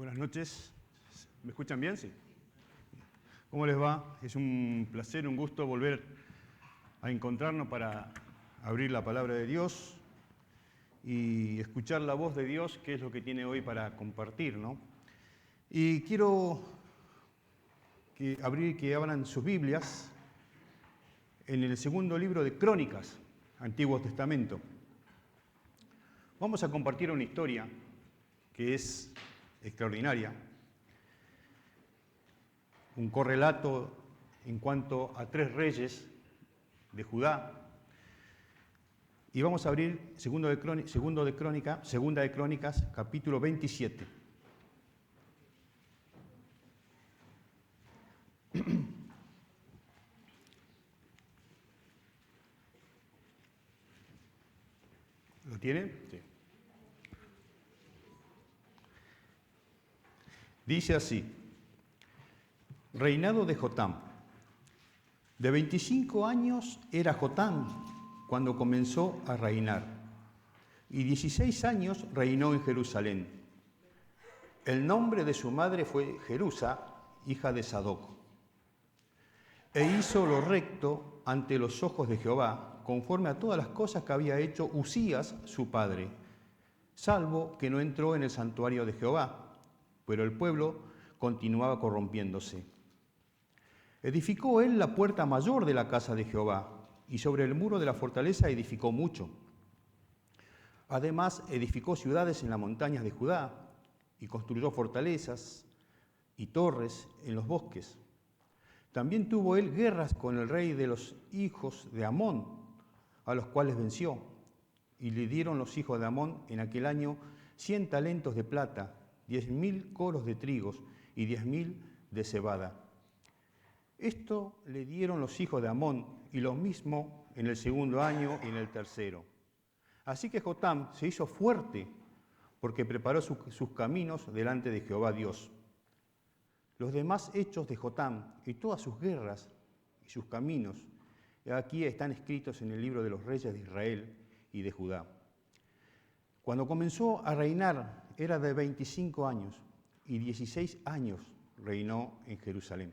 Buenas noches. ¿Me escuchan bien? Sí. ¿Cómo les va? Es un placer, un gusto volver a encontrarnos para abrir la palabra de Dios y escuchar la voz de Dios, que es lo que tiene hoy para compartir, ¿no? Y quiero que abran sus Biblias en el segundo libro de Crónicas, Antiguo Testamento. Vamos a compartir una historia que es extraordinaria, un correlato en cuanto a 3 reyes de Judá. Y vamos a abrir Segunda de Crónicas, capítulo 27. ¿Lo tiene? Sí. Dice así: reinado de Jotam. De 25 años era Jotam cuando comenzó a reinar, y 16 años reinó en Jerusalén. El nombre de su madre fue Jerusa, hija de Sadoc. E hizo lo recto ante los ojos de Jehová, conforme a todas las cosas que había hecho Usías su padre, salvo que no entró en el santuario de Jehová, pero el pueblo continuaba corrompiéndose. Edificó él la puerta mayor de la casa de Jehová, y sobre el muro de la fortaleza edificó mucho. Además, edificó ciudades en las montañas de Judá, y construyó fortalezas y torres en los bosques. También tuvo él guerras con el rey de los hijos de Amón, a los cuales venció, y le dieron los hijos de Amón en aquel año 100 talentos de plata, 10.000 coros de trigos y 10.000 de cebada. Esto le dieron los hijos de Amón, y lo mismo en el segundo año y en el tercero. Así que Jotam se hizo fuerte, porque preparó sus caminos delante de Jehová Dios. Los demás hechos de Jotam y todas sus guerras y sus caminos, aquí están escritos en el libro de los reyes de Israel y de Judá. Cuando comenzó a reinar era de 25 años, y 16 años reinó en Jerusalén.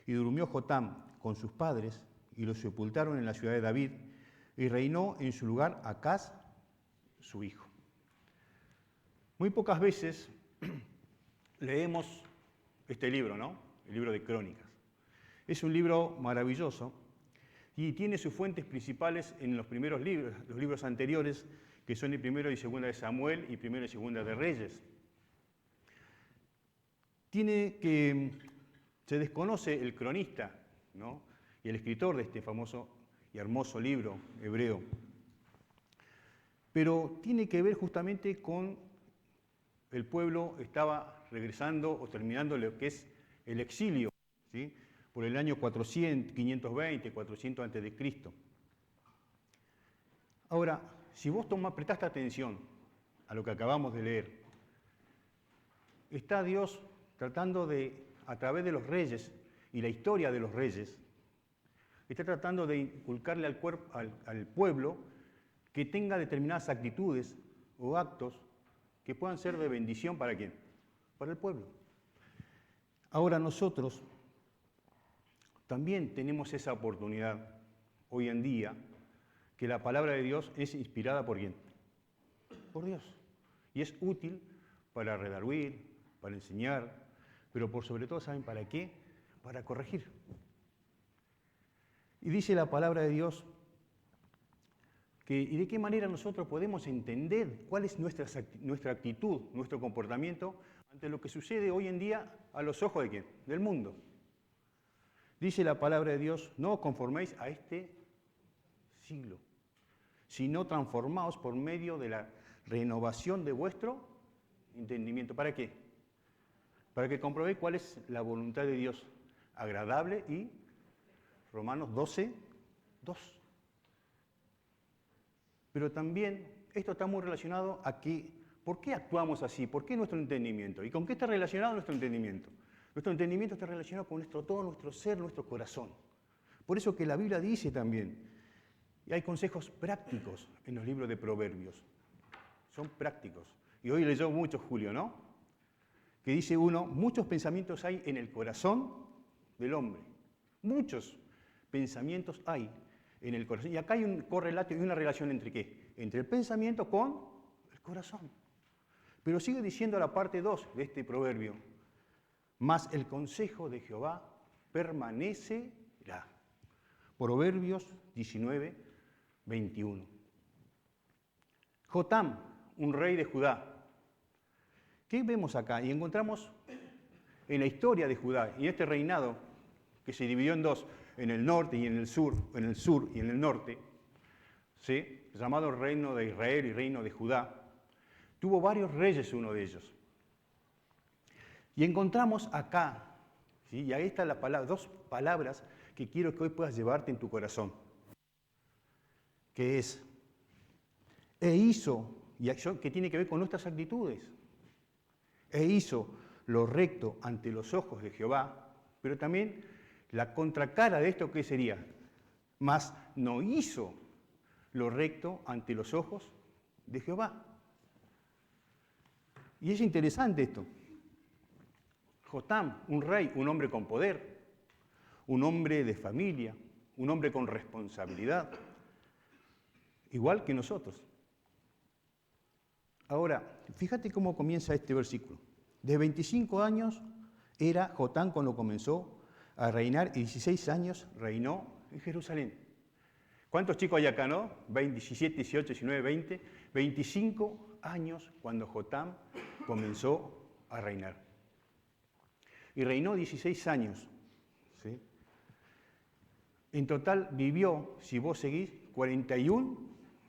Y durmió Jotam con sus padres, y lo sepultaron en la ciudad de David, y reinó en su lugar Acaz, su hijo. Muy pocas veces leemos este libro, ¿no? El libro de Crónicas. Es un libro maravilloso y tiene sus fuentes principales en los primeros libros, los libros anteriores, que son el primero y segunda de Samuel y primero y segunda de Reyes. Se desconoce el cronista, ¿no? Y el escritor de este famoso y hermoso libro hebreo. Pero tiene que ver justamente con el pueblo estaba regresando o terminando lo que es el exilio, ¿sí? Por el año 520, 400 a.C. Ahora, si vos prestaste atención a lo que acabamos de leer, está Dios tratando de, a través de los reyes y la historia de los reyes, está tratando de inculcarle al pueblo que tenga determinadas actitudes o actos que puedan ser de bendición ¿para quién? Para el pueblo. Ahora nosotros también tenemos esa oportunidad hoy en día, que la palabra de Dios es inspirada ¿por quién? Por Dios. Y es útil para redarguir, para enseñar, pero por sobre todo, ¿saben para qué? Para corregir. Y dice la palabra de Dios y de qué manera nosotros podemos entender cuál es nuestra actitud, nuestro comportamiento ante lo que sucede hoy en día a los ojos de ¿quién? Del mundo. Dice la palabra de Dios: no os conforméis a este siglo, sino transformaos por medio de la renovación de vuestro entendimiento. ¿Para qué? Para que comprobéis cuál es la voluntad de Dios, agradable y Romanos 12, 2. Pero también esto está muy relacionado a ¿por qué actuamos así? ¿Por qué nuestro entendimiento? ¿Y con qué está relacionado nuestro entendimiento? Nuestro entendimiento está relacionado con todo nuestro ser, nuestro corazón. Por eso que la Biblia dice también, y hay consejos prácticos en los libros de Proverbios. Son prácticos. Y hoy leyó mucho Julio, ¿no? que dice uno, muchos pensamientos hay en el corazón del hombre. Muchos pensamientos hay en el corazón. Y acá hay un correlato y una relación entre ¿qué? Entre el pensamiento con el corazón. Pero sigue diciendo la parte 2 de este proverbio, mas el consejo de Jehová permanecerá. Proverbios 19, 21. Jotam, un rey de Judá. ¿Qué vemos acá? Y encontramos en la historia de Judá, y este reinado, que se dividió en dos, en el norte y en el sur y en el norte, ¿sí? Llamado Reino de Israel y Reino de Judá, tuvo varios reyes uno de ellos. Y encontramos acá, ¿sí? Y ahí están las palabras, dos palabras que quiero que hoy puedas llevarte en tu corazón, que es, e hizo, y acción que tiene que ver con nuestras actitudes, e hizo lo recto ante los ojos de Jehová, pero también la contracara de esto, ¿qué sería? Mas no hizo lo recto ante los ojos de Jehová. Y es interesante esto. Jotam, un rey, un hombre con poder, un hombre de familia, un hombre con responsabilidad, igual que nosotros. Ahora, fíjate cómo comienza este versículo. De 25 años era Jotam cuando comenzó a reinar y 16 años reinó en Jerusalén. ¿Cuántos chicos hay acá, no? 17, 18, 19, 20. 25 años cuando Jotam comenzó a reinar. Y reinó 16 años. ¿Sí? En total vivió, si vos seguís, 41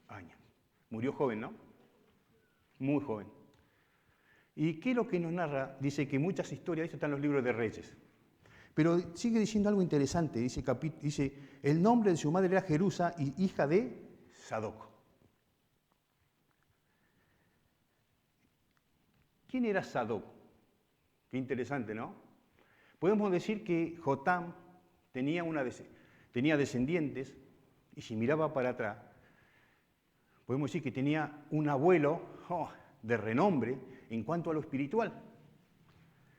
años. Murió joven, ¿no? Muy joven. ¿Y qué es lo que nos narra? Dice que muchas historias, esto está en los libros de Reyes. Pero sigue diciendo algo interesante. Dice, el nombre de su madre era Jerusa, hija de Sadoc. ¿Quién era Sadoc? Qué interesante, ¿no? Podemos decir que Jotam tenía descendientes, y si miraba para atrás, podemos decir que tenía un abuelo de renombre en cuanto a lo espiritual.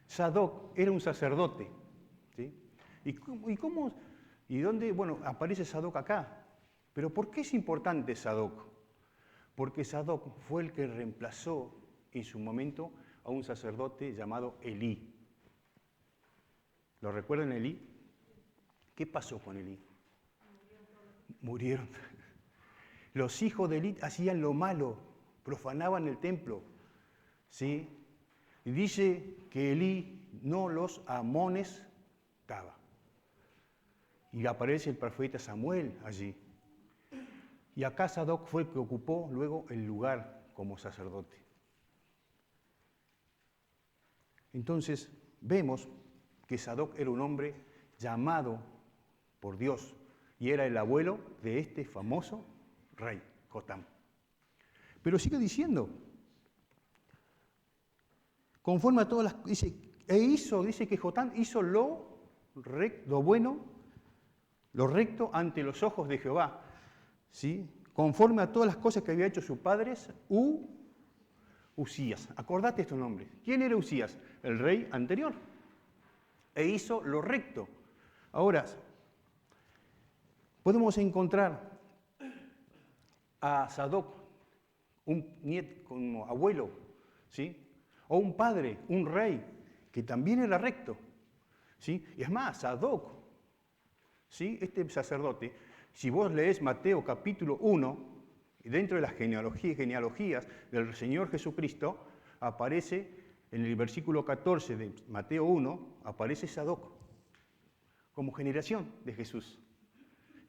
Sadoc era un sacerdote. ¿Sí? ¿Y dónde? Bueno, aparece Sadoc acá. Pero ¿por qué es importante Sadoc? Porque Sadoc fue el que reemplazó en su momento a un sacerdote llamado Elí. ¿Lo recuerdan Elí? ¿Qué pasó con Elí? Murieron. Los hijos de Elí hacían lo malo, profanaban el templo. ¿Sí? Y dice que Elí no los amonestaba. Y aparece el profeta Samuel allí. Y acá Sadoc fue el que ocupó luego el lugar como sacerdote. Entonces, vemos que Sadoc era un hombre llamado por Dios y era el abuelo de este famoso rey, Jotam. Pero sigue diciendo, conforme a todas las... Dice que Jotam hizo lo bueno, lo recto ante los ojos de Jehová, ¿sí? Conforme a todas las cosas que había hecho sus padres, Usías. Acordate estos nombres. ¿Quién era Usías? El rey anterior. E hizo lo recto. Ahora, podemos encontrar a Sadoc, un nieto como abuelo, ¿sí? O un padre, un rey, que también era recto, ¿sí? Y es más, Sadoc, ¿sí? Este sacerdote, si vos lees Mateo capítulo 1, dentro de las genealogías del Señor Jesucristo, aparece en el versículo 14 de Mateo 1, aparece Sadoc como generación de Jesús.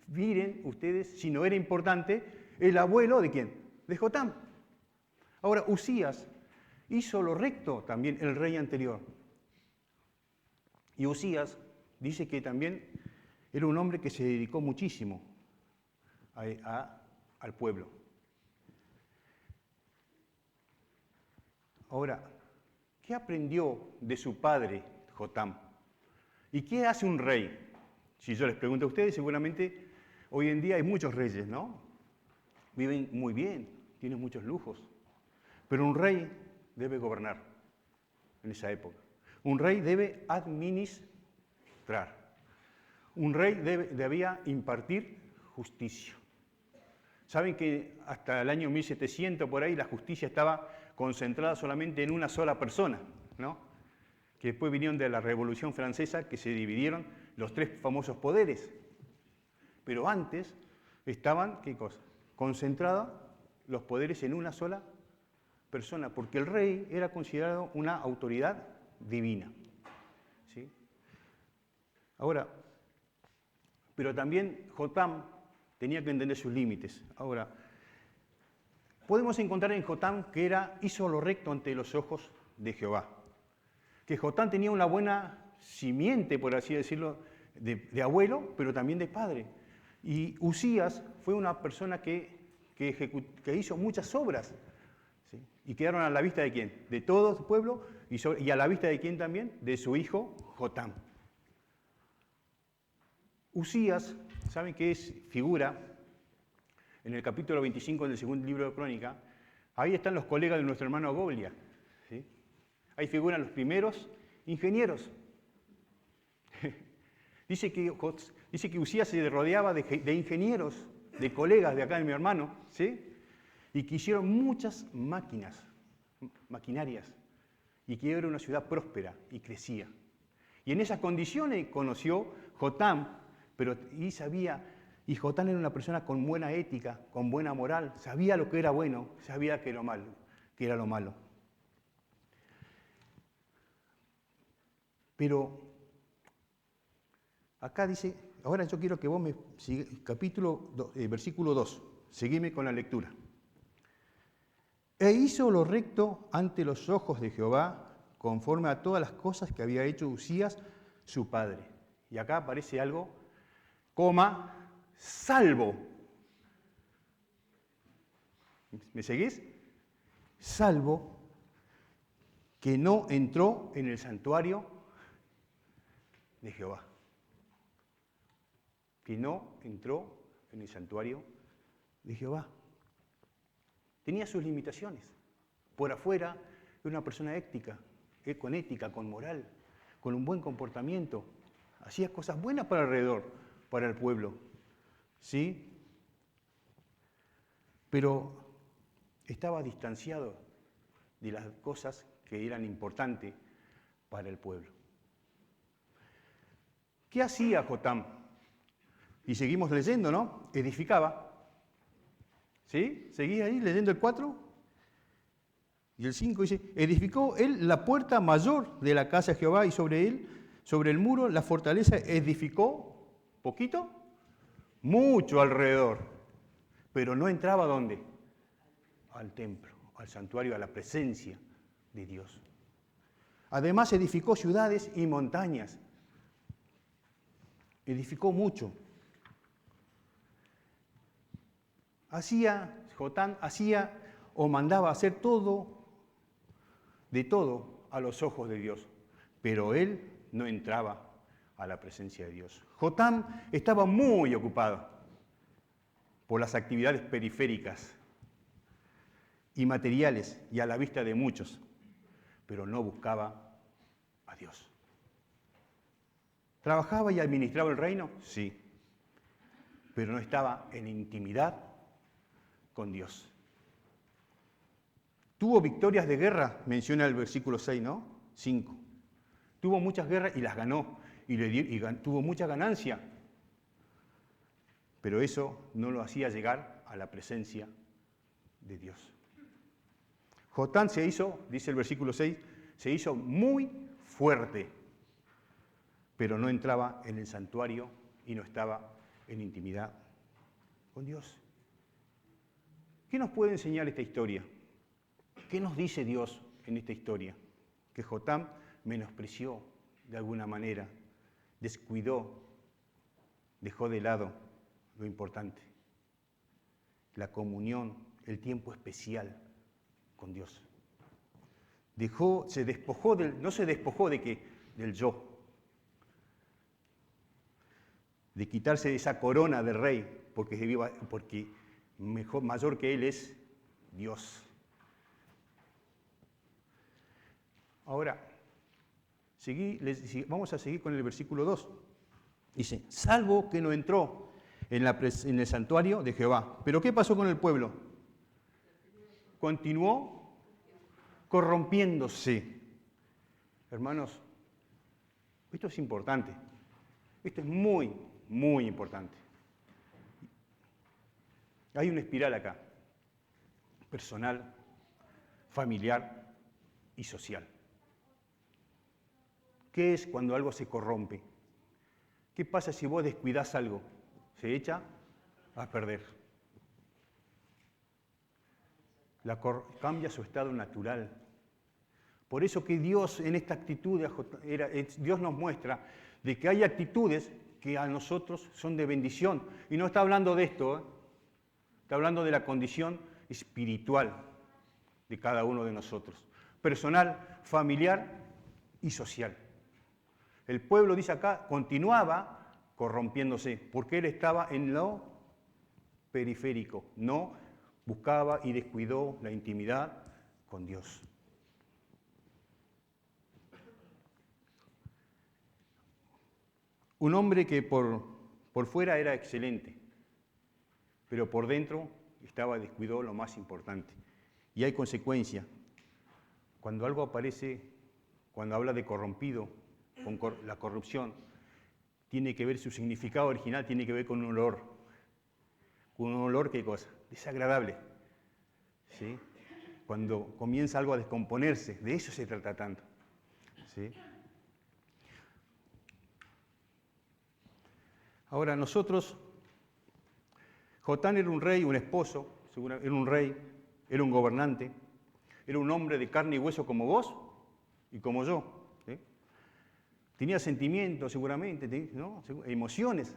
Miren ustedes, si no era importante, el abuelo de ¿quién? De Jotam. Ahora, Usías hizo lo recto también el rey anterior. Y Usías dice que también era un hombre que se dedicó muchísimo al pueblo. Ahora, ¿qué aprendió de su padre Jotam? ¿Y qué hace un rey? Si yo les pregunto a ustedes, seguramente hoy en día hay muchos reyes, ¿no? Viven muy bien, tienen muchos lujos. Pero un rey debe gobernar en esa época. Un rey debe administrar. Un rey debía impartir justicia. Saben que hasta el año 1700 por ahí la justicia estaba concentrada solamente en una sola persona, ¿no? Que después vinieron de la Revolución Francesa, que se dividieron los tres famosos poderes. Pero antes estaban, ¿qué cosa? Concentrados los poderes en una sola persona, porque el rey era considerado una autoridad divina. ¿Sí? Ahora, pero también Jotam tenía que entender sus límites. Ahora, podemos encontrar en Jotam que hizo lo recto ante los ojos de Jehová. Que Jotam tenía una buena simiente, por así decirlo, de abuelo, pero también de padre. Y Usías fue una persona que hizo muchas obras, ¿sí? Y quedaron a la vista de quién, de todo el pueblo, y a la vista de quién también, de su hijo Jotam. Usías, ¿saben qué es? Figura en el capítulo 25 del segundo libro de Crónica. Ahí están los colegas de nuestro hermano Goblia, ¿sí? Ahí figuran los primeros ingenieros. Dice que Usías se rodeaba de ingenieros, de colegas de acá de mi hermano, ¿sí? Y que hicieron muchas maquinarias, y que era una ciudad próspera y crecía. Y en esas condiciones conoció Jotam, y Jotam era una persona con buena ética, con buena moral, sabía lo que era bueno, sabía que era lo malo. Pero acá dice, ahora yo quiero que vos me sigas, versículo 2, seguime con la lectura. E hizo lo recto ante los ojos de Jehová, conforme a todas las cosas que había hecho Usías, su padre. Y acá aparece algo, salvo. ¿Me seguís? Salvo que no entró en el santuario de Jehová. Que no entró en el santuario de Jehová. Tenía sus limitaciones. Por afuera era una persona ética, con moral, con un buen comportamiento. Hacía cosas buenas para alrededor, para el pueblo. ¿Sí? Pero estaba distanciado de las cosas que eran importantes para el pueblo. ¿Qué hacía Jotam? Y seguimos leyendo, ¿no? Edificaba. ¿Sí? ¿Seguí ahí leyendo el 4? Y el 5 dice, edificó él la puerta mayor de la casa de Jehová y sobre el muro, la fortaleza, edificó, ¿poquito? Mucho alrededor. Pero no entraba ¿a dónde? Al templo, al santuario, a la presencia de Dios. Además edificó ciudades y montañas. Edificó mucho. Jotam hacía o mandaba hacer de todo a los ojos de Dios, pero él no entraba a la presencia de Dios. Jotam estaba muy ocupado por las actividades periféricas y materiales y a la vista de muchos, pero no buscaba a Dios. ¿Trabajaba y administraba el reino? Sí, pero no estaba en intimidad con Dios. Tuvo victorias de guerra, menciona el versículo 6, ¿no? 5. Tuvo muchas guerras y las ganó, y tuvo mucha ganancia, pero eso no lo hacía llegar a la presencia de Dios. Jotam se hizo, dice el versículo 6, se hizo muy fuerte, pero no entraba en el santuario y no estaba en intimidad con Dios. ¿Qué nos puede enseñar esta historia? ¿Qué nos dice Dios en esta historia? Que Jotam menospreció de alguna manera, descuidó, dejó de lado lo importante, la comunión, el tiempo especial con Dios. No se despojó del yo, de quitarse esa corona de rey, porque mayor que él es Dios. Ahora, Vamos a seguir con el versículo 2. Dice, salvo que no entró en el santuario de Jehová. ¿Pero qué pasó con el pueblo? Continuó corrompiéndose. Hermanos, esto es importante. Esto es muy, muy importante. Hay una espiral acá, personal, familiar y social. ¿Qué es cuando algo se corrompe? ¿Qué pasa si vos descuidás algo? Se echa a perder. Cambia su estado natural. Por eso que Dios en esta actitud, Dios nos muestra de que hay actitudes que a nosotros son de bendición. Y no está hablando de esto, está hablando de la condición espiritual de cada uno de nosotros. Personal, familiar y social. El pueblo, dice acá, continuaba corrompiéndose, porque él estaba en lo periférico, no buscaba y descuidó la intimidad con Dios. Un hombre que por fuera era excelente, pero por dentro descuidó lo más importante. Y hay consecuencia. Cuando algo aparece, cuando habla de corrompido, con la corrupción, tiene que ver, su significado original tiene que ver con un olor. ¿Con un olor qué cosa? Desagradable. ¿Sí? Cuando comienza algo a descomponerse, de eso se trata tanto. ¿Sí? Ahora nosotros, Jotán era un rey, un esposo, era un rey, era un gobernante, era un hombre de carne y hueso como vos y como yo. ¿Sí? Tenía sentimientos seguramente, ¿no? Emociones,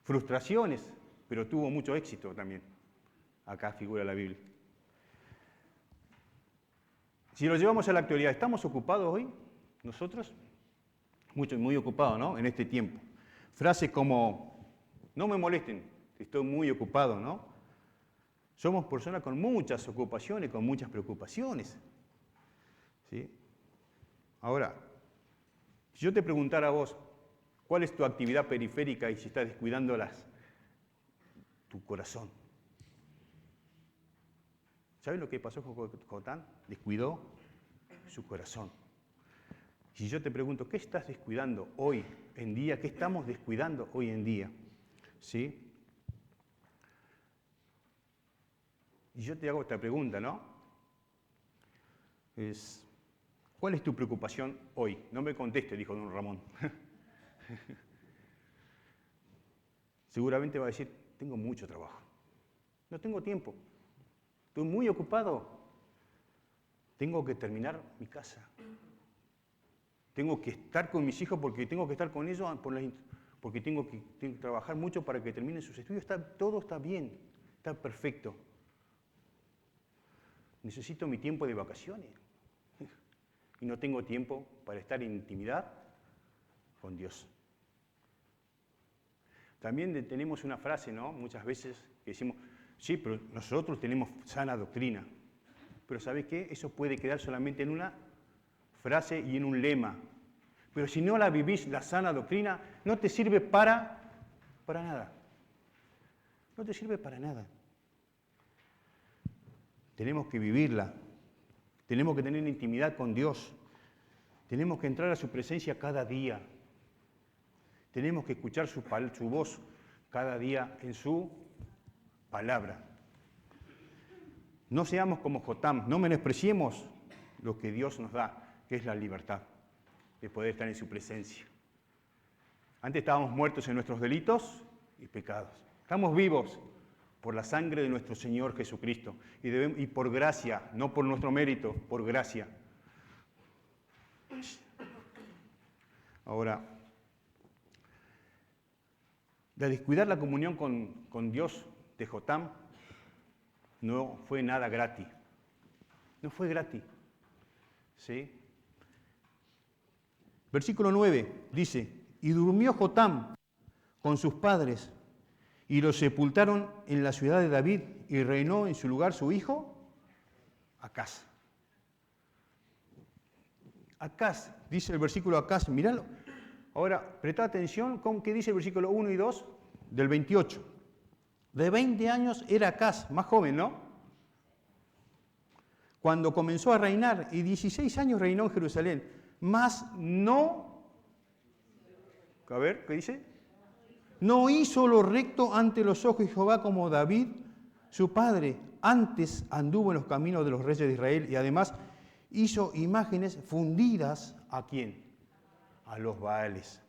frustraciones, pero tuvo mucho éxito también. Acá figura la Biblia. Si lo llevamos a la actualidad, ¿estamos ocupados hoy nosotros? Muy ocupados, ¿no? En este tiempo. Frases como, no me molesten, estoy muy ocupado, ¿no? Somos personas con muchas ocupaciones, con muchas preocupaciones. ¿Sí? Ahora, si yo te preguntara a vos, ¿cuál es tu actividad periférica y si estás descuidando tu corazón? ¿Sabes lo que pasó con Jotán? Descuidó su corazón. Si yo te pregunto, ¿qué estás descuidando hoy en día? ¿Qué estamos descuidando hoy en día? ¿Sí? Y yo te hago esta pregunta, ¿no? ¿Cuál es tu preocupación hoy? No me conteste, dijo don Ramón. Seguramente va a decir, tengo mucho trabajo. No tengo tiempo. Estoy muy ocupado. Tengo que terminar mi casa. Tengo que estar con mis hijos porque tengo que estar con ellos, porque tengo que trabajar mucho para que terminen sus estudios. Todo está bien, está perfecto. Necesito mi tiempo de vacaciones. Y no tengo tiempo para estar en intimidad con Dios. También tenemos una frase, ¿no? Muchas veces que decimos, sí, pero nosotros tenemos sana doctrina. Pero ¿sabes qué? Eso puede quedar solamente en una frase y en un lema. Pero si no la vivís, la sana doctrina, no te sirve para nada. No te sirve para nada. Tenemos que vivirla. Tenemos que tener intimidad con Dios. Tenemos que entrar a su presencia cada día. Tenemos que escuchar su voz cada día en su palabra. No seamos como Jotán, no menospreciemos lo que Dios nos da, que es la libertad de poder estar en su presencia. Antes estábamos muertos en nuestros delitos y pecados. Estamos vivos por la sangre de nuestro Señor Jesucristo y por gracia, no por nuestro mérito, por gracia. Ahora, de descuidar la comunión con Dios de Jotán no fue nada gratis. No fue gratis. ¿Sí? Versículo 9 dice, y durmió Jotán con sus padres y lo sepultaron en la ciudad de David y reinó en su lugar su hijo Acaz. Acaz, dice el versículo Acaz, miralo. Ahora, presta atención con qué dice el versículo 1 y 2 del 28. De 20 años era Acaz, más joven, ¿no? Cuando comenzó a reinar, y 16 años reinó en Jerusalén, mas no, a ver, ¿qué dice? No hizo lo recto ante los ojos de Jehová como David, su padre. Antes anduvo en los caminos de los reyes de Israel y además hizo imágenes fundidas, ¿a quién? A los Baales.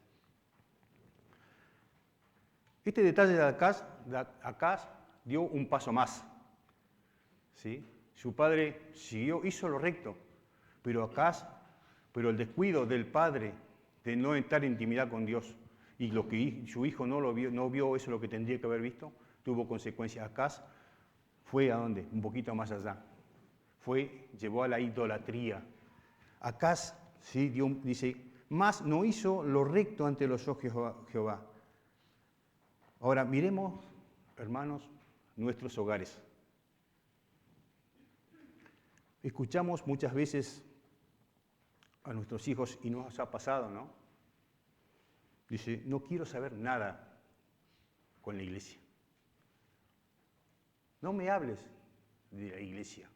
Este detalle de Acaz dio un paso más. ¿Sí? Su padre siguió, hizo lo recto, pero el descuido del padre de no estar en intimidad con Dios y lo que su hijo no vio eso lo que tendría que haber visto, tuvo consecuencias. Acaz fue a dónde? Un poquito más allá. Llevó a la idolatría. Acaz, ¿sí? Dice, mas no hizo lo recto ante los ojos de Jehová. Ahora miremos, hermanos, nuestros hogares. Escuchamos muchas veces a nuestros hijos, y nos ha pasado, ¿no? Dice, no quiero saber nada con la iglesia. No me hables de la iglesia.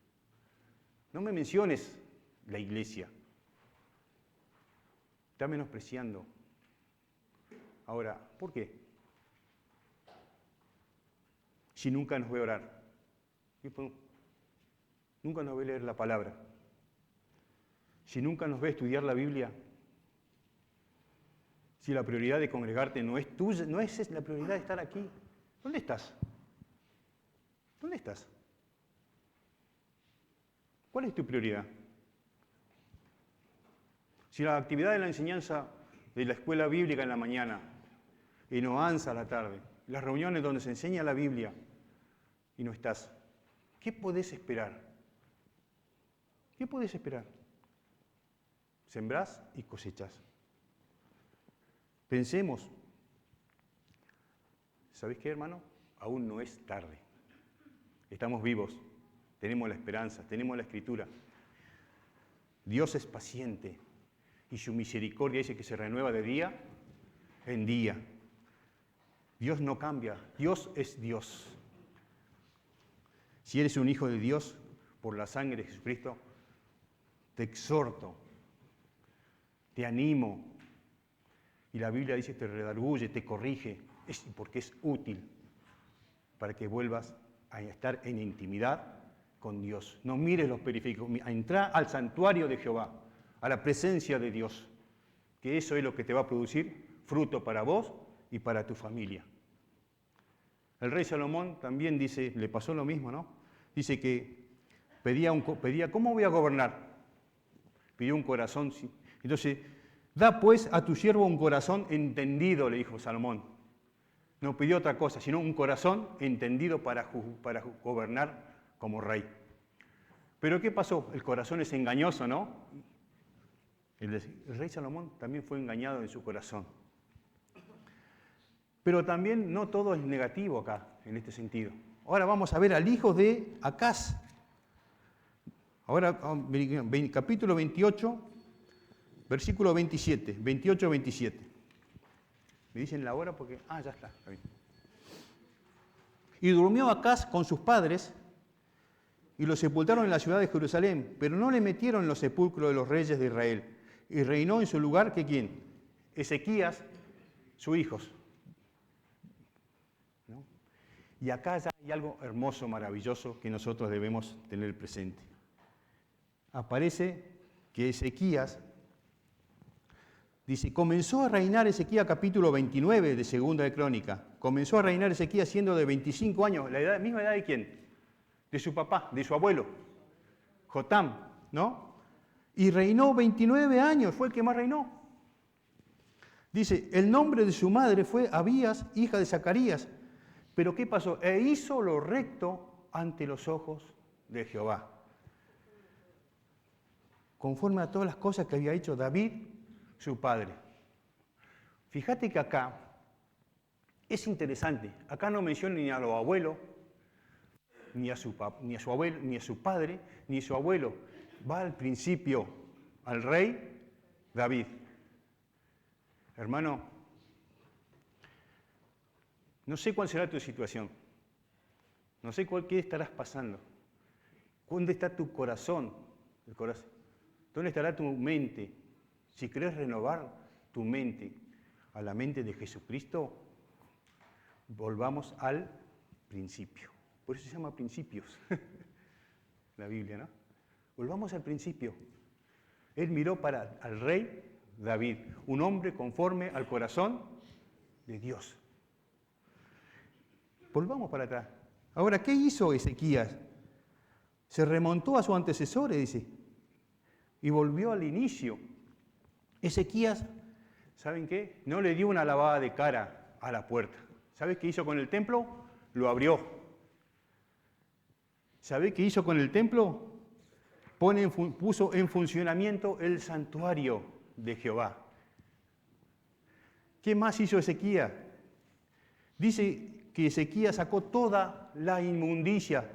No me menciones la iglesia. Está menospreciando. Ahora, ¿por qué? Si nunca nos ve orar. Nunca nos ve leer la palabra. Si nunca nos ve estudiar la Biblia. Si la prioridad de congregarte no es tuya, no es la prioridad de estar aquí. ¿Dónde estás? ¿Dónde estás? ¿Cuál es tu prioridad? Si la actividad de la enseñanza de la escuela bíblica en la mañana, y no avanza a la tarde, las reuniones donde se enseña la Biblia, y no estás, ¿qué podés esperar? ¿Qué podés esperar? Sembrás y cosechás. Pensemos, ¿sabéis qué, hermano? Aún no es tarde. Estamos vivos, tenemos la esperanza, tenemos la Escritura. Dios es paciente y su misericordia dice que se renueva de día en día. Dios no cambia, Dios es Dios. Si eres un hijo de Dios, por la sangre de Jesucristo, te exhorto, te animo. Y la Biblia dice, te redarguye, te corrige, porque es útil para que vuelvas a estar en intimidad con Dios. No mires los periféricos, entra al santuario de Jehová, a la presencia de Dios, que eso es lo que te va a producir fruto para vos y para tu familia. El rey Salomón también dice, le pasó lo mismo, ¿no? Dice que pedía, ¿cómo voy a gobernar? Pidió un corazón. ¿Sí? Entonces, da pues a tu siervo un corazón entendido, le dijo Salomón. No pidió otra cosa, sino un corazón entendido para gobernar como rey. Pero ¿qué pasó? El corazón es engañoso, ¿no? El rey Salomón también fue engañado en su corazón. Pero también no todo es negativo acá, en este sentido. Ahora vamos a ver al hijo de Acaz. Ahora, capítulo 28, versículo 27, 28-27. Me dicen la hora porque... ya está bien. Y durmió Acaz con sus padres y lo sepultaron en la ciudad de Jerusalén, pero no le metieron en los sepulcros de los reyes de Israel. Y reinó en su lugar, ¿que quién? Ezequías, sus hijos. ¿No? Y acá ya hay algo hermoso, maravilloso, que nosotros debemos tener presente. Aparece que Ezequías, dice, comenzó a reinar Ezequías, capítulo 29 de Segunda de Crónica. Comenzó a reinar Ezequías siendo de 25 años, la misma edad de quién? De su papá, de su abuelo, Jotam, ¿no? Y reinó 29 años, fue el que más reinó. Dice, el nombre de su madre fue Abías, hija de Zacarías. Pero ¿qué pasó? E hizo lo recto ante los ojos de Jehová. Conforme a todas las cosas que había hecho David, su padre. Fíjate que acá es interesante. Acá no menciona ni a los abuelos, ni a su abuelo, ni a su padre, ni a su avuelo. Va al principio al rey, David. Hermano, no sé cuál será tu situación. No sé qué estarás pasando. ¿Dónde está tu corazón? ¿Dónde estará tu mente? Si querés renovar tu mente a la mente de Jesucristo, volvamos al principio. Por eso se llama principios, la Biblia, ¿no? Volvamos al principio. Él miró al rey David, un hombre conforme al corazón de Dios. Volvamos para atrás. Ahora, ¿qué hizo Ezequías? Se remontó a sus antecesores, dice, y volvió al inicio. Ezequías, ¿saben qué? No le dio una lavada de cara a la puerta. ¿Sabes qué hizo con el templo? Lo abrió. ¿Sabés qué hizo con el templo? Puso en funcionamiento el santuario de Jehová. ¿Qué más hizo Ezequías? Dice que Ezequías sacó toda la inmundicia.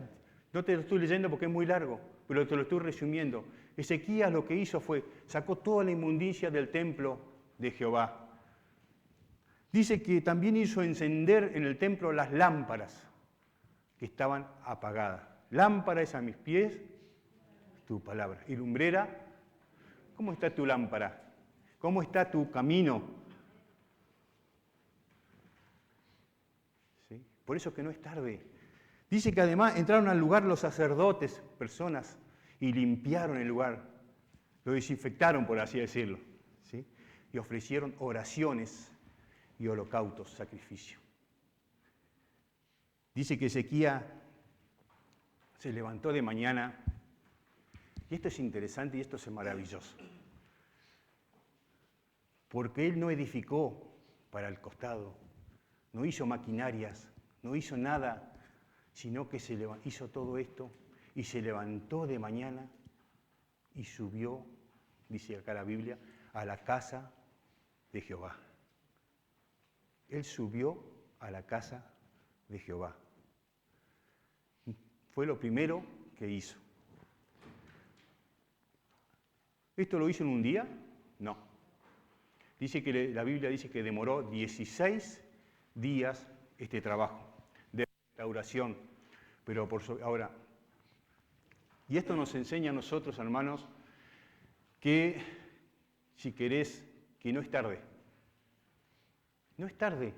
No te lo estoy leyendo porque es muy largo, pero te lo estoy resumiendo. Ezequías lo que hizo fue, sacó toda la inmundicia del templo de Jehová. Dice que también hizo encender en el templo las lámparas que estaban apagadas. Lámpara es a mis pies tu palabra. Y lumbrera, ¿cómo está tu lámpara? ¿Cómo está tu camino? ¿Sí? Por eso que no es tarde. Dice que además entraron al lugar los sacerdotes, personas, y limpiaron el lugar. Lo desinfectaron, por así decirlo. ¿Sí? Y ofrecieron oraciones y holocaustos, sacrificio. Dice que Ezequías se levantó de mañana, y esto es interesante y esto es maravilloso, porque él no edificó para el costado, no hizo maquinarias, no hizo nada, sino que hizo todo esto y se levantó de mañana y subió, dice acá la Biblia, a la casa de Jehová. Él subió a la casa de Jehová. Fue lo primero que hizo. ¿Esto lo hizo en un día? No. Dice que la Biblia dice que demoró 16 días este trabajo de restauración. Pero ahora, y esto nos enseña a nosotros, hermanos, que si querés, que no es tarde. No es tarde.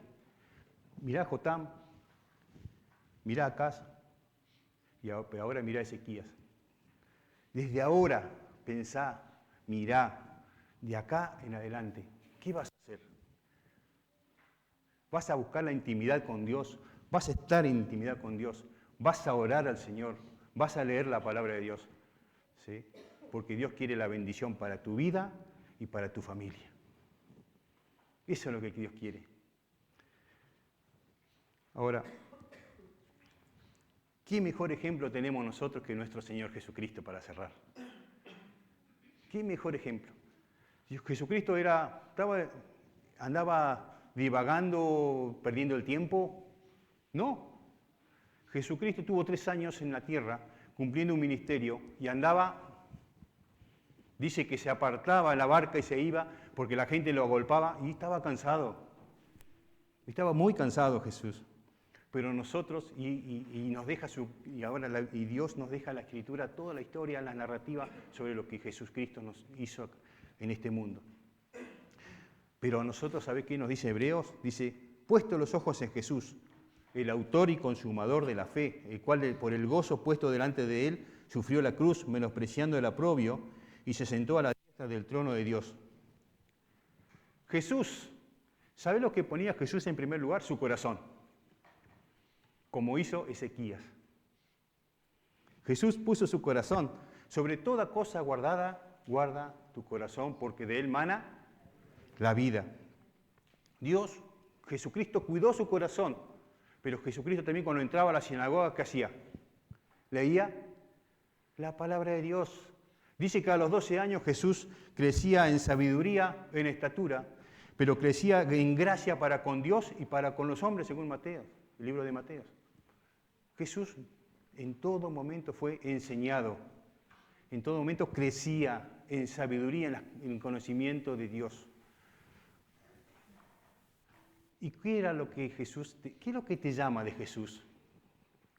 Mirá a Jotam, mirá a Acaz, y ahora mirá a Ezequías. Desde ahora pensá, mirá, de acá en adelante, ¿qué vas a hacer? ¿Vas a buscar la intimidad con Dios? ¿Vas a estar en intimidad con Dios? ¿Vas a orar al Señor? ¿Vas a leer la palabra de Dios? ¿Sí? Porque Dios quiere la bendición para tu vida y para tu familia. Eso es lo que Dios quiere. Ahora, ¿qué mejor ejemplo tenemos nosotros que nuestro Señor Jesucristo para cerrar? ¿Qué mejor ejemplo? Jesucristo andaba divagando, perdiendo el tiempo. No. Jesucristo tuvo 3 años en la tierra cumpliendo un ministerio y andaba, dice que se apartaba en la barca y se iba porque la gente lo agolpaba y estaba cansado. Estaba muy cansado Jesús. Pero nosotros, y Dios nos deja la Escritura, toda la historia, la narrativa sobre lo que Jesucristo nos hizo en este mundo. Pero nosotros, ¿sabés qué nos dice Hebreos? Dice, puesto los ojos en Jesús, el autor y consumador de la fe, el cual por el gozo puesto delante de él, sufrió la cruz, menospreciando el oprobio, y se sentó a la diestra del trono de Dios. Jesús, ¿sabés lo que ponía Jesús en primer lugar? Su corazón. Como hizo Ezequías. Jesús puso su corazón. Sobre toda cosa guardada, guarda tu corazón, porque de él mana la vida. Jesucristo cuidó su corazón, pero Jesucristo también cuando entraba a la sinagoga, ¿qué hacía? Leía la palabra de Dios. Dice que a los 12 años Jesús crecía en sabiduría, en estatura, pero crecía en gracia para con Dios y para con los hombres, según Mateo, el libro de Mateo. Jesús en todo momento fue enseñado, en todo momento crecía en sabiduría, en conocimiento de Dios. ¿Y qué era lo que qué es lo que te llama de Jesús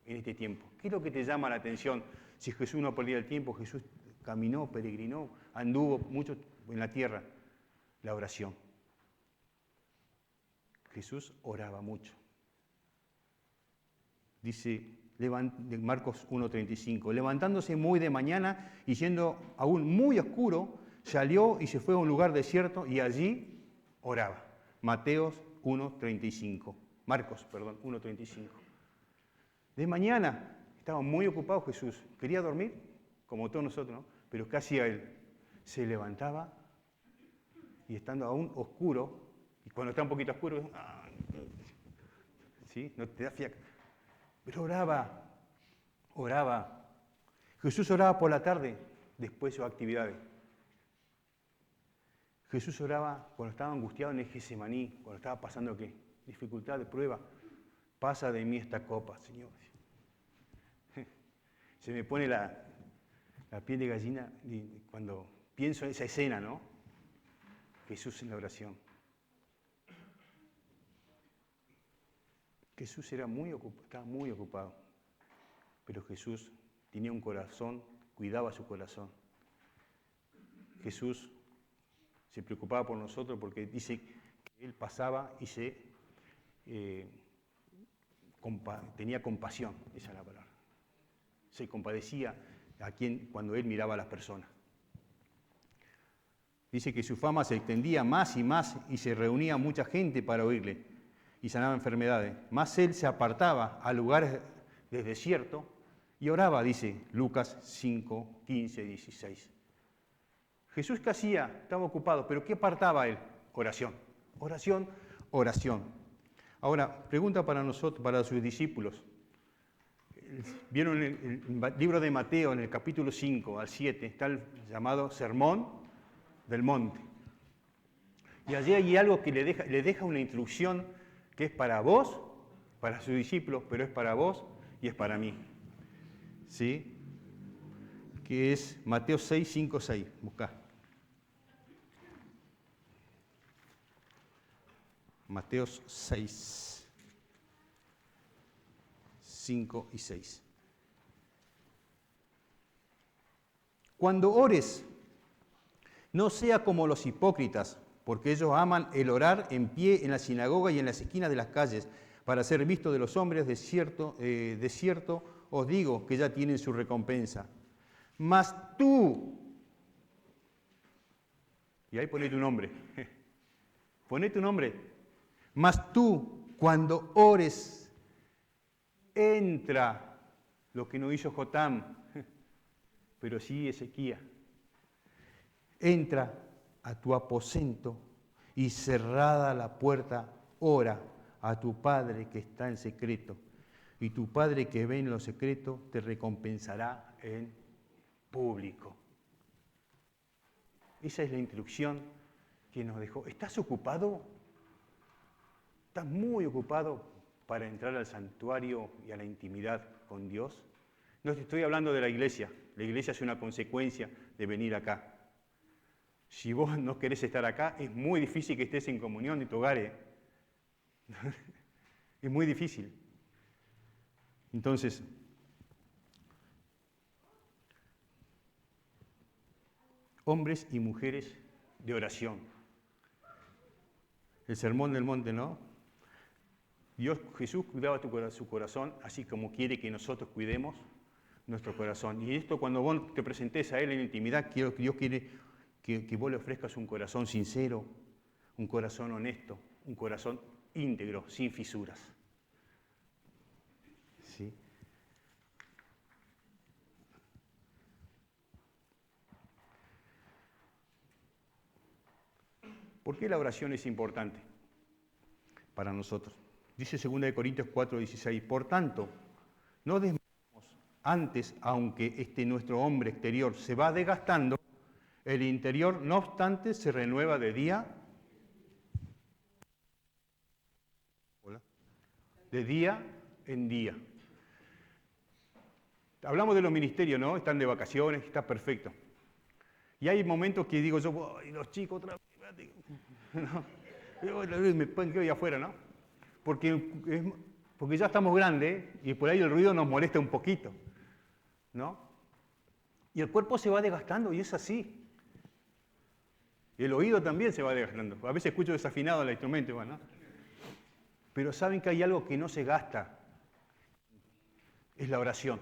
en este tiempo? ¿Qué es lo que te llama la atención? Si Jesús no perdía el tiempo, Jesús caminó, peregrinó, anduvo mucho en la tierra. La oración. Jesús oraba mucho. Dice Marcos 1:35, levantándose muy de mañana y siendo aún muy oscuro, salió y se fue a un lugar desierto y allí oraba. Marcos 1:35. De mañana estaba muy ocupado Jesús. Quería dormir, como todos nosotros, ¿no? Pero ¿qué hacía él? Se levantaba y estando aún oscuro, y cuando está un poquito oscuro, ¿sí? No te da fiaca. Pero oraba. Jesús oraba por la tarde, después de sus actividades. Jesús oraba cuando estaba angustiado en el Getsemaní, cuando estaba pasando ¿qué? Dificultad de prueba. Pasa de mí esta copa, Señor. Se me pone la piel de gallina cuando pienso en esa escena, ¿no? Jesús en la oración. Jesús estaba muy ocupado, pero Jesús tenía un corazón, cuidaba su corazón. Jesús se preocupaba por nosotros porque dice que Él pasaba y tenía compasión, esa es la palabra. Se compadecía cuando Él miraba a las personas. Dice que su fama se extendía más y se reunía mucha gente para oírle y sanaba enfermedades. Más Él se apartaba a lugares de desierto y oraba, dice Lucas 5, 15, 16. Jesús, ¿qué hacía? Estaba ocupado, pero ¿qué apartaba Él? Oración, oración, oración. Ahora, pregunta para nosotros, para sus discípulos. Vieron el libro de Mateo, en el capítulo 5 al 7, está el llamado Sermón del Monte. Y allí hay algo que le deja una instrucción que es para vos, para sus discípulos, pero es para vos y es para mí. ¿Sí? Que es Mateo 6, 5, 6. Buscá. Mateo 6, 5 y 6. Cuando ores, no sea como los hipócritas, porque ellos aman el orar en pie en la sinagoga y en las esquinas de las calles, para ser vistos de los hombres. De cierto os digo que ya tienen su recompensa. Mas tú, y ahí poné tu nombre, poné tu nombre. Mas tú, cuando ores, entra lo que no hizo Jotam, pero sí Ezequías. Entra a tu aposento y cerrada la puerta, ora a tu Padre que está en secreto. Y tu Padre que ve en lo secreto te recompensará en público. Esa es la instrucción que nos dejó. ¿Estás ocupado? ¿Estás muy ocupado para entrar al santuario y a la intimidad con Dios? No te estoy hablando de la iglesia. La iglesia es una consecuencia de venir acá. Si vos no querés estar acá, es muy difícil que estés en comunión en tu hogar. Es muy difícil. Entonces, hombres y mujeres de oración. El sermón del monte, ¿no? Jesús cuidaba su corazón, así como quiere que nosotros cuidemos nuestro corazón. Y esto, cuando vos te presentes a Él en intimidad, Dios quiere que vos le ofrezcas un corazón sincero, un corazón honesto, un corazón íntegro, sin fisuras. ¿Sí? ¿Por qué la oración es importante para nosotros? Dice 2 Corintios 4:16, por tanto, no desmayemos antes, aunque nuestro hombre exterior se va desgastando, el interior, no obstante, se renueva de día en día. Hablamos de los ministerios, ¿no? Están de vacaciones, está perfecto. Y hay momentos que digo yo, "Ay, los chicos otra vez", ¿no? Me quedo ahí afuera, ¿no? Porque ya estamos grandes y por ahí el ruido nos molesta un poquito, ¿no? Y el cuerpo se va desgastando y es así. Y el oído también se va desgastando. A veces escucho desafinado el instrumento, ¿no? Pero saben que hay algo que no se gasta. Es la oración.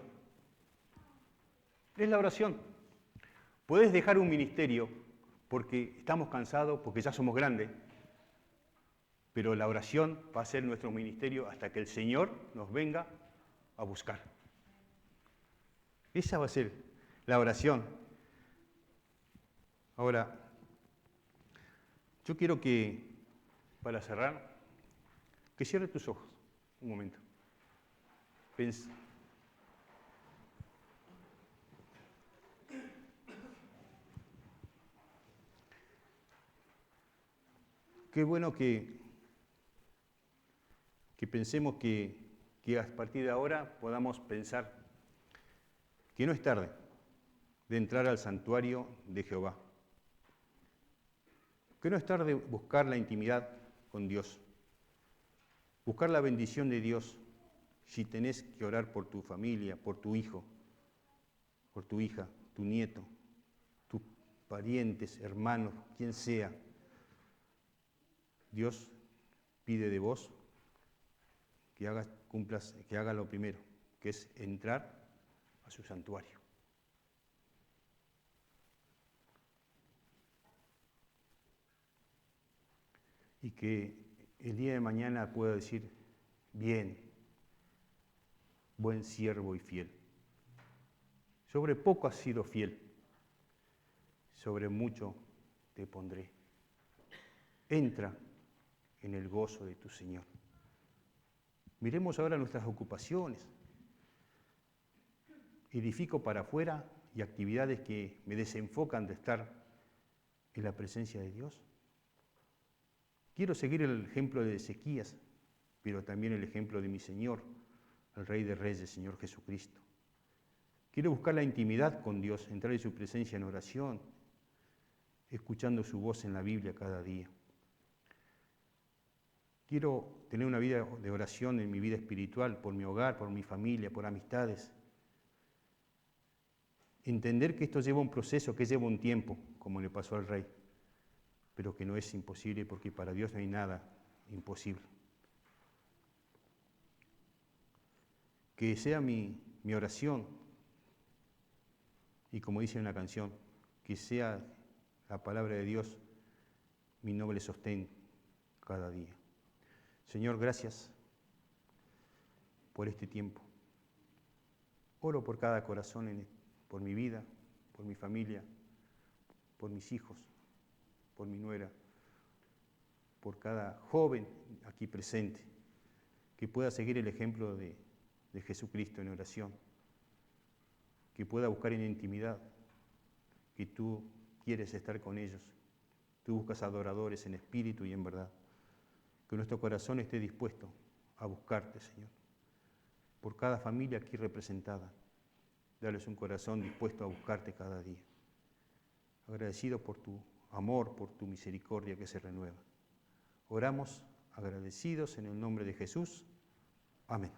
Es la oración. Podés dejar un ministerio porque estamos cansados, porque ya somos grandes, pero la oración va a ser nuestro ministerio hasta que el Señor nos venga a buscar. Esa va a ser la oración. Ahora, yo quiero que, para cerrar, que cierres tus ojos un momento. Qué bueno que pensemos que a partir de ahora podamos pensar que no es tarde de entrar al santuario de Jehová. Que no es tarde buscar la intimidad con Dios. Buscar la bendición de Dios si tenés que orar por tu familia, por tu hijo, por tu hija, tu nieto, tus parientes, hermanos, quien sea. Dios pide de vos que hagas lo primero, que es entrar a su santuario. Y que el día de mañana pueda decir, bien, buen siervo y fiel. Sobre poco has sido fiel, sobre mucho te pondré. Entra en el gozo de tu Señor. Miremos ahora nuestras ocupaciones. Edifico para afuera y actividades que me desenfocan de estar en la presencia de Dios. Quiero seguir el ejemplo de Ezequías, pero también el ejemplo de mi Señor, el Rey de Reyes, Señor Jesucristo. Quiero buscar la intimidad con Dios, entrar en su presencia en oración, escuchando su voz en la Biblia cada día. Quiero tener una vida de oración en mi vida espiritual, por mi hogar, por mi familia, por amistades. Entender que esto lleva un proceso, que lleva un tiempo, como le pasó al rey, pero que no es imposible porque para Dios no hay nada imposible. Que sea mi oración, y como dice una canción, que sea la palabra de Dios mi noble sostén cada día. Señor, gracias por este tiempo. Oro por cada corazón, por mi vida, por mi familia, por mis hijos, por mi nuera, por cada joven aquí presente, que pueda seguir el ejemplo de Jesucristo en oración, que pueda buscar en intimidad, que tú quieres estar con ellos. Tú buscas adoradores en espíritu y en verdad. Que nuestro corazón esté dispuesto a buscarte, Señor. Por cada familia aquí representada, dales un corazón dispuesto a buscarte cada día. Agradecido por tu amor, por tu misericordia que se renueva. Oramos agradecidos en el nombre de Jesús. Amén.